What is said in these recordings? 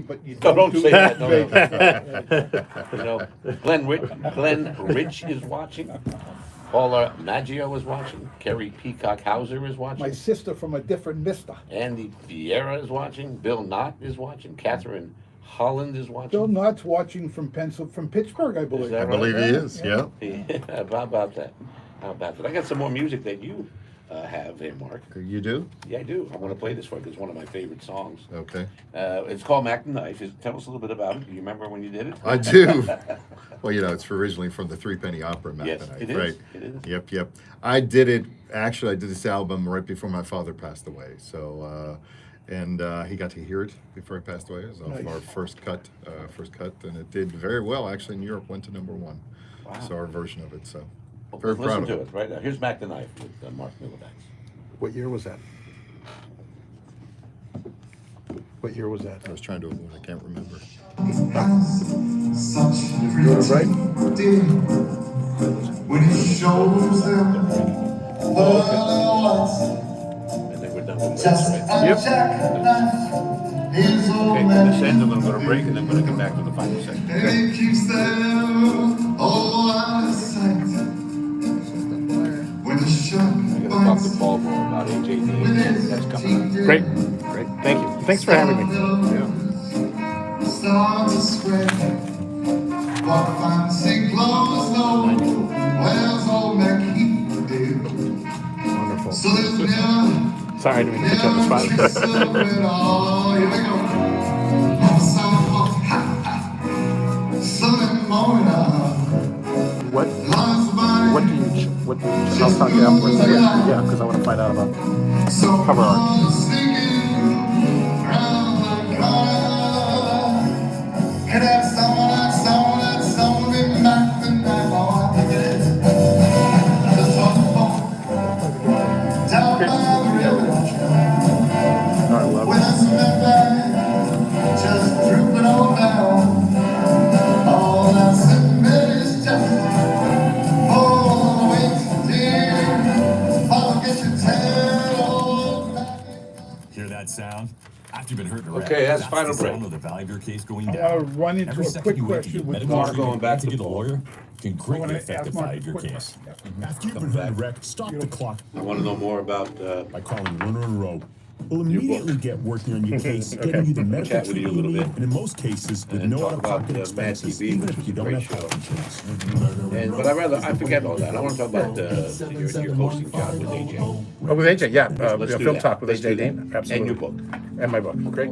But you Don't say that. No, Vegas. You know, Glenn Rich is watching. Paula Maggio is watching. Kerry Peacock Hauser is My watching. sister from a different mister. Andy Vieira is watching. Bill Knott is watching. Catherine Holland is Bill watching. Knott's watching from Pittsburgh, I believe. that I believe he is, yeah. How about that? How about that? I got some more music that you have here, Mark. You do? Yeah, I do. I want to play this for you. It's one of my favorite songs. Okay. It's called Mac the Knife. Tell us a little bit about it. Do you remember when you did it? I do. Well, it's originally from the Three Penny Opera, Mac Yes, the Knife, it is. right? It is. Yep. I did it, actually, I did this album right before my father passed away. So, and he got to hear it before he passed away. It was off Nice. our first cut, and it did very well. Actually, New York went to #1. Wow. So our version of it, so Well, very let's proud listen of to it. it right now. Here's Mac the Knife with Mark Millivax. What year was that? What year was that? I was trying to avoid, I can't remember. Such You got it right? when he shows them what's And then we're done with just it. a jackknife. His old Okay, man, this ends. I'm going to go to break, and then we're going to come back to the final segment. and he keeps them all out of sight. When the shark I'm going to talk bites to Paul more about AJD. with his That's coming up. teeth, Great. Thank you. Thanks for having me. start to spread. What fancy clothes, no, where's old McHeath do? Wonderful. So there's never, Sorry, I didn't mean to put you on the spot. never celebrate all. Here we go. On Sunday, Sunday morning, What? last body, What do you? I'll talk to you afterwards. Yeah, because I want to find out about. so cover art. I'm singing round the corner. And that's someone been back the night. Oh, I think it is. Just down by the river. I love With a cement bag, just drooping on down. All that's in bed is just all the way to dear. Forget your tail back. Hear that sound? After you've been hurt and Okay, that's the final sound break. of the value of your case going I down. want to run into Every a second quick you wait to question get with medical Mark. Mark going treatment back and to to get a Paul. lawyer can I greatly want to affect ask the Mark value a of your quick case. question. After you've been hurt and wrecked, stop the clock I want to know more about by calling Lerner and Rowe. We'll immediately get working on your case, getting you the medical Chat with you a treatment you little need, bit. and in most cases, with And no talk about, out-of-pocket Mad expenses, TV, even which if is you a don't great have show. health insurance. But I forget all that. I want to talk about your hosting job with AJ. Oh, with AJ, yeah. Let's do Film that. Talk with Let's AJ do that. Dean. Absolutely. And your book. And my book. Great.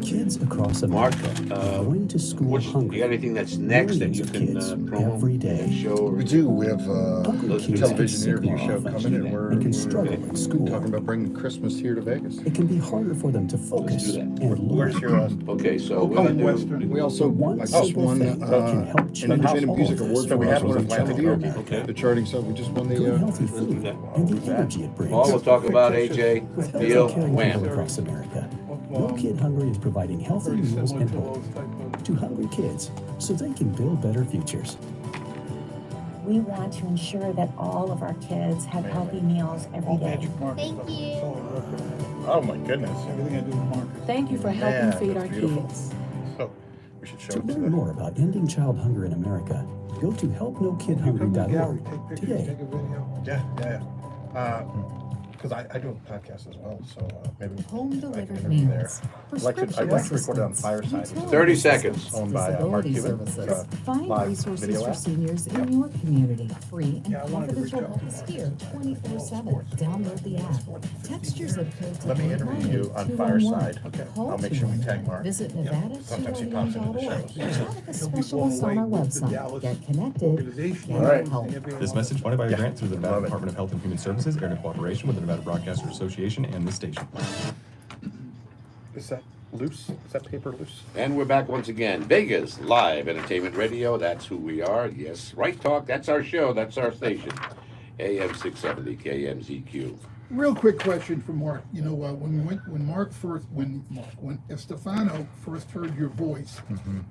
Kids across Mark, America going to school What's, you hungry. got anything that's next that you Millions of can kids promote? every day. Show or We do. We have Hungry a kids television can interview sick show more coming, and often we're and can struggle at school. talking about bringing Christmas here to Vegas. It can be harder for them to focus do that. and Where's learn. your? Okay, so we're Oh, gonna do. Western. We also One I just simple won thing can help an change Independent all Music of Award this. for So we have Marshall's one of Enchanted Atlanta. Ear. Okay. The charting song. We just won Good the. healthy food and the energy it brings. Paul, we'll talk about AJ, With Neil, healthy caring Wham. people across America, No Kid Hungry is providing healthy meals and hope to hungry kids so they can build better futures. We want to ensure that all of our kids have healthy meals every day. Thank you. Oh my goodness. Everything I do with Mark. Thank you for Man, helping feed our that's beautiful. kids. So we should show To it to learn the. more about ending child hunger in America, go to You come to the gallery, helpnokidhungry.org take pictures, today. take a video. Yeah. Because I do a podcast as well, so maybe Home I can delivered interview there. meals, I'd like to record it on Fireside, which is 30 seconds. owned by Mark disability Cuban. It's services. a Find live resources video for app. seniors in your community. Free and Yeah, I wanted to confidential reach out. help is here 24/7. Download the app. Text your zip code to Let me interview you on Fireside. Okay. Call I'll make sure we 211. tag Mark. Visit Sometimes he pops into the shows. Chat with a specialist on our website. Get connected. Organization. Get Right. help. This message funded by a grant through the Nevada Love it. Department of Health and Human Services, in cooperation with the Nevada Broadcasters Association and this station. Is that loose? Is that paper loose? And we're back once again. Vegas Live Entertainment Radio. That's who we are. Yes, Right Talk. That's our show. That's our station. AM 670 KMZQ. Real quick question for Mark. You know, when Estefano first heard your voice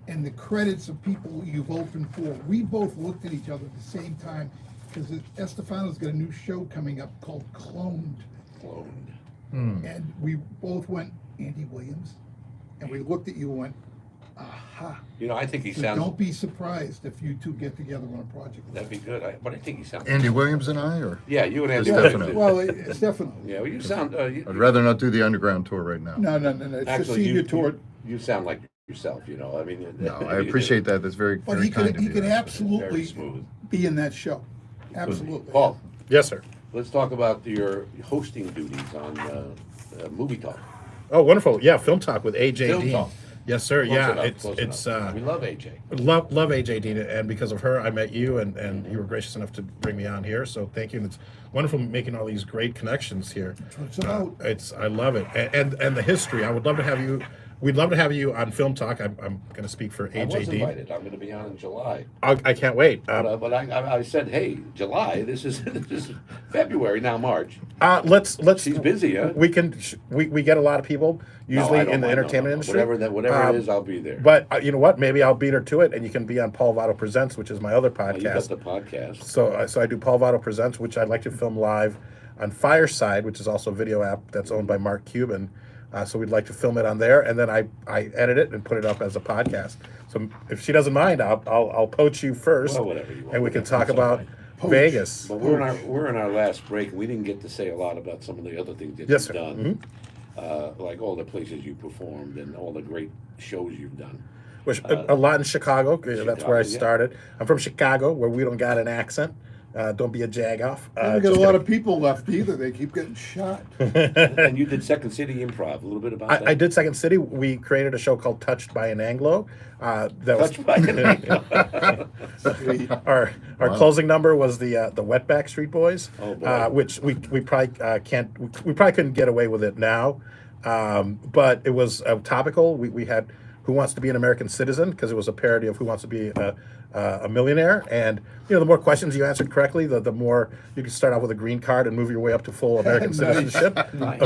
and the credits of people you've opened for, we both looked at each other at the same time because Estefano's got a new show coming up called Cloned. Cloned. And we both went, Andy Williams. and we looked at you and went, aha. You know, I think he So sounds. don't be surprised if you two get together on a project. That'd be good. But I think he sounds. Andy Williams and I, or? Yeah, you and Andy. Just Williams. definitely. Well, it's definitely. Yeah, well, you sound. I'd rather not do the underground tour right now. No, it's the Actually, senior you, tour. you sound like yourself. You know, I mean. No, I appreciate that. That's very, But very he kind could, of he you. could Very absolutely smooth. be in that show. Absolutely. Paul, Yes, sir. let's talk about your hosting duties on Movie Talk. Oh, wonderful. Yeah, Film Talk with AJ Film Dean. Talk. Yes, sir. Close Yeah, enough, close it's enough. We love AJ. love AJ Dean, and because of her, I met you, and you were gracious enough to bring me on here. So thank you. And it's wonderful making all these great connections here. That's what it's about. I love it, and the history. I would love to have you. We'd love to have you on Film Talk. I'm going to speak for I was AJ Dean. invited. I'm going to be on in July. I can't wait. But I said, hey, July. This is February now. March. Let's. She's busy, huh? We can. We get a lot of people usually No, I don't in the mind. entertainment No. industry. Whatever it is, I'll be there. But you know what? Maybe I'll beat her to it, and you can be on Paul Votto Presents, which is my other You got podcast. the podcast. So I do Paul Votto Presents, which I like to film live on Fireside, which is also a video app that's owned by Mark Cuban. So we'd like to film it on there, and then I edit it and put it up as a podcast. So if she doesn't mind, I'll poach you first, Well, whatever you want. and we can That's talk all about right. Vegas. But we're in our last break, and we didn't get to say a lot about some of the other things that Yes, you've sir. done, like all the places you performed and all the great shows you've done. Which, a lot in Chicago. That's where I Chicago, yeah. started. I'm from Chicago, where we don't got an accent. Don't be a jagoff. I don't get a lot of people left either. They keep getting shot. And you did Second City Improv. A little bit about that. I did Second City. We created a show called Touched by an Anglo. That Touched by an Anglo. our closing number was the Wetback Street Boys, Oh, boy. which we probably can't. We probably couldn't get away with it now, but it was topical. We had Who Wants to Be an American Citizen, because it was a parody of Who Wants to Be a Millionaire, and the more questions you answered correctly, the more you can start out with a green card and move your way up to full American citizenship. I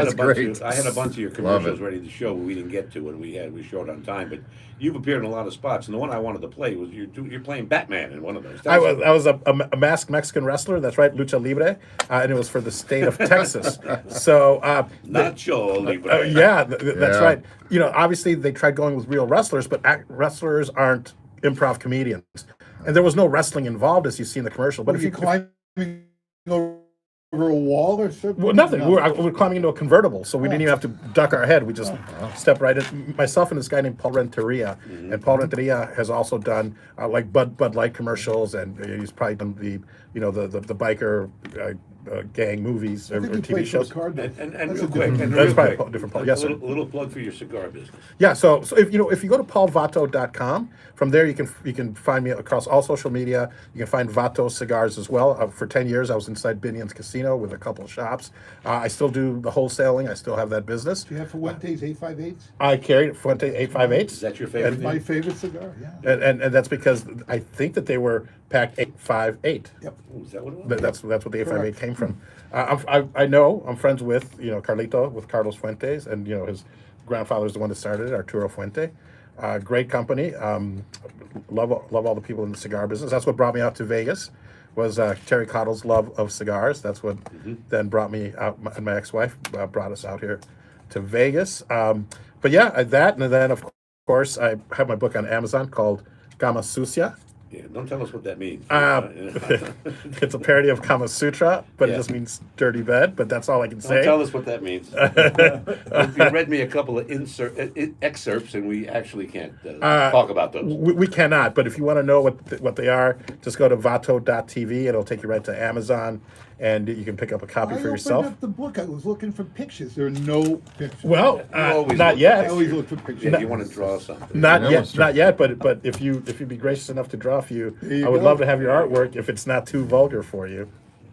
had great. I had a bunch of your Love commercials it. ready to show, but we didn't get to it. We showed on time, but you've appeared in a lot of spots, and the one I wanted to play was you're playing Batman in one of those. I was a masked Mexican wrestler. That's right, lucha libre, and it was for the state of Texas. So Nacho Libre. that's Yeah. right. Obviously they tried going with real wrestlers, but wrestlers aren't improv comedians, and there was no wrestling involved, as you see in the commercial. But Were if you climbing over a wall or something? Well, nothing. No. We're climbing into a convertible, so we didn't even have to duck our head. We just stepped right in. Myself and this guy named Paul Renteria, and Paul Renteria has also done like Bud Light commercials, and he's probably done the biker gang movies I or think you TV played for shows. the Cardinals. And That's real a quick, different- and That's real probably quick, a different Paul. Yes, sir. a little plug for your cigar business. Yeah, so if you go to paulvato.com, from there you can find me across all social media. You can find Vato cigars as well. For 10 years I was inside Binion's Casino with a couple of shops. I still do the wholesaling. I still have that business. Do you have Fuentes 858s? I carry Fuente 858s. Is that your favorite? My name? favorite cigar, yeah. And that's because I think that they were packed 858. Yep. Oh, is that what it was? That's what the 858 Correct. came from. I'm friends with Carlito, with Carlos Fuentes, and his grandfather's the one that started it, Arturo Fuente. Great company. Love all the people in the cigar business. That's what brought me out to Vegas. Was Terry Cottle's love of cigars. That's what then brought me out, and my ex-wife brought us out here to Vegas. But yeah, that, and then of course I have my book on Amazon called Kama Sucia. Yeah, don't tell us what that means. It's a parody of Kama Sutra, but Yeah. it just means dirty bed. But that's all I can Don't say. tell us what that means. You read me a couple of excerpts, and we actually can't talk about those. We cannot, but if you want to know what they are, just go to vato.tv. It'll take you right to Amazon, and you can pick up a copy I for opened yourself. up the book. I was looking for pictures. There are no pictures. Well, You always not look- yet. I always look for pictures. Yeah, you want to draw something. Not That yet, was not yet. But if you'd be gracious enough to draw for you, There you I would go. love to have your artwork if it's not too vulgar for you.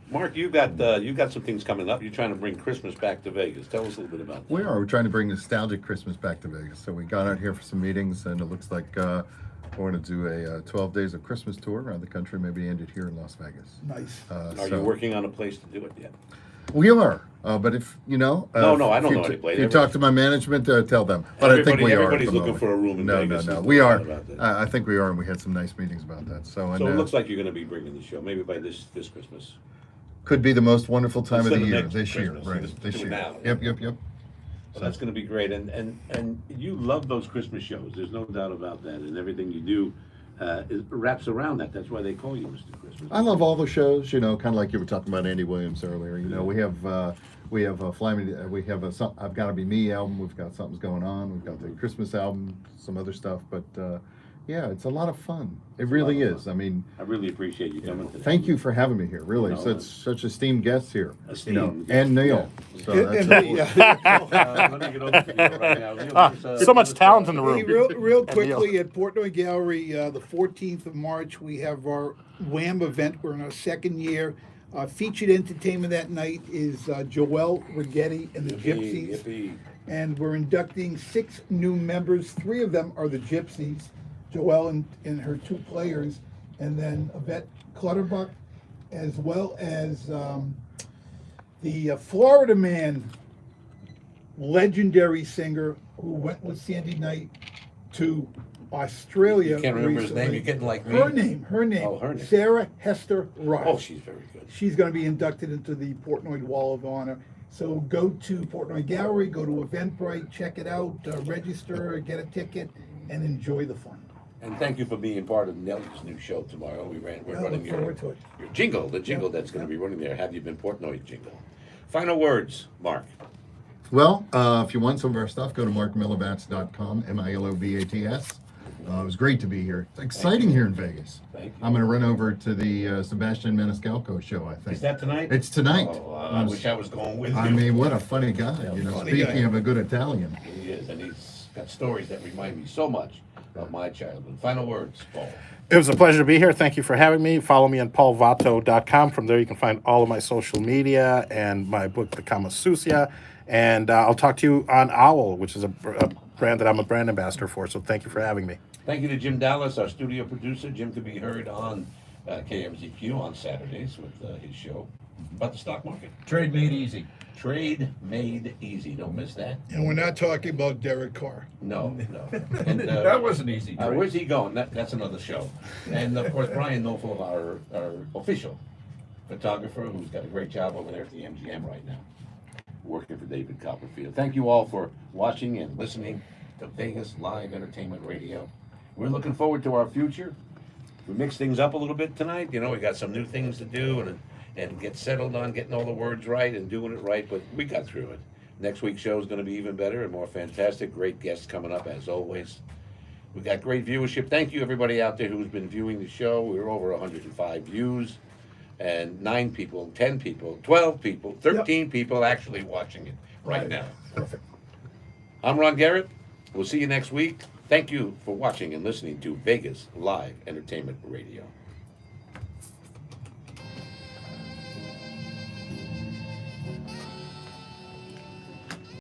Mark, you got some things coming up. You're trying to bring Christmas back to Vegas. Tell us a little bit about that. We're trying to bring nostalgic Christmas back to Vegas. So we got out here for some meetings, and it looks like we're going to do a 12 days of Christmas tour around the country, maybe end it here in Las Vegas. Nice. Are you working on a place to do it yet? We are, but if No, I don't if you know any place. If you talk to my management, tell them. But I think we are. at Everybody's the looking moment. for a room in no, Vegas. No, There's we no are. doubt about that. I think we are, and we had some nice meetings about that. So, and, So it looks like you're going to be bringing the show, maybe by this Christmas. could be the most wonderful time of Instead the of year next this year, Christmas, right? just This do it year. now. Yep. Well, that's going to be great, and you love those Christmas shows. There's no doubt about that, and everything you do wraps around that. That's why they call you Mr. Christmas. I love all the shows, you know, kind of like you were talking about Andy Williams earlier. You know, we have Fly Me, we have I've Got to Be Me album. We've got Something's Going On. We've got the Christmas album, some other stuff. But yeah, it's a lot of fun. It really is. I mean, I really appreciate you coming today. thank you for having me here. Really, No, such esteemed guests here. Esteemed you know, guests, and Neil. yeah. So And- that's and- Let me get over to you right now. Neil, So much talent in the Hey, room. real And Neil. quickly, at Portnoy Gallery, the 14th of March, we have our Wham event. We're in our second year. Featured entertainment that night is Joelle Rigetti and the Yippee, Gypsies. yippee. And we're inducting 6 new members. 3 of them are the Gypsies, Joelle and her 2 players, and then Yvette Clutterbuck, as well as the Florida Man, legendary singer who went with Sandy Knight to Australia. You can't remember his name. recently. You're getting like me. Her name. Oh, her name. Sarah Hester Rush. Oh, she's very good. She's going to be inducted into the Portnoy Wall of Honor. So go to Portnoy Gallery, go to Eventbrite, check it out, register, get a ticket, and enjoy the fun. And thank you for being part of Nellie's new show tomorrow. We're I running look forward to it. your jingle, the jingle that's going to be running there. Have you been Portnoy jingle? Final words, Mark. Well, if you want some of our stuff, go to markmilibats.com, MILOBATS. It was great to be here. It's exciting here in Vegas. Thank you. I'm going to run over to the Sebastian Maniscalco show, I think. Is that tonight? It's tonight. Oh, I wish I was going with you. I mean, what a funny guy. You know, funny speaking guy. of a good Italian. He is, and he's got stories that remind me so much of my childhood. Final words, Paul. It was a pleasure to be here. Thank you for having me. Follow me on paulvato.com. From there, you can find all of my social media and my book, The Kama Sucia. And I'll talk to you on OWL, which is a brand that I'm a brand ambassador for. So thank you for having me. Thank you to Jim Dallas, our studio producer. Jim can be heard on KMZQ on Saturdays with his show about the stock market. Trade made easy. Trade made easy. Don't miss that. And we're not talking about Derek Carr. No, no. And, That was an easy trade. where's he going? That's another show. And of course, Brian Nofel, our official photographer, who's got a great job over there at the MGM right now, working for David Copperfield. Thank you all for watching and listening to Vegas Live Entertainment Radio. We're looking forward to our future. We mixed things up a little bit tonight. You know, we got some new things to do and get settled on getting all the words right and doing it right, but we got through it. Next week's show is going to be even better and more fantastic. Great guests coming up as always. We got great viewership. Thank you everybody out there who's been viewing the show. We're over 105 views and 9 people, 10 people, 12 people, 13 people actually watching it right now. Perfect. I'm Ron Garrett. We'll see you next week. Thank you for watching and listening to Vegas Live Entertainment Radio.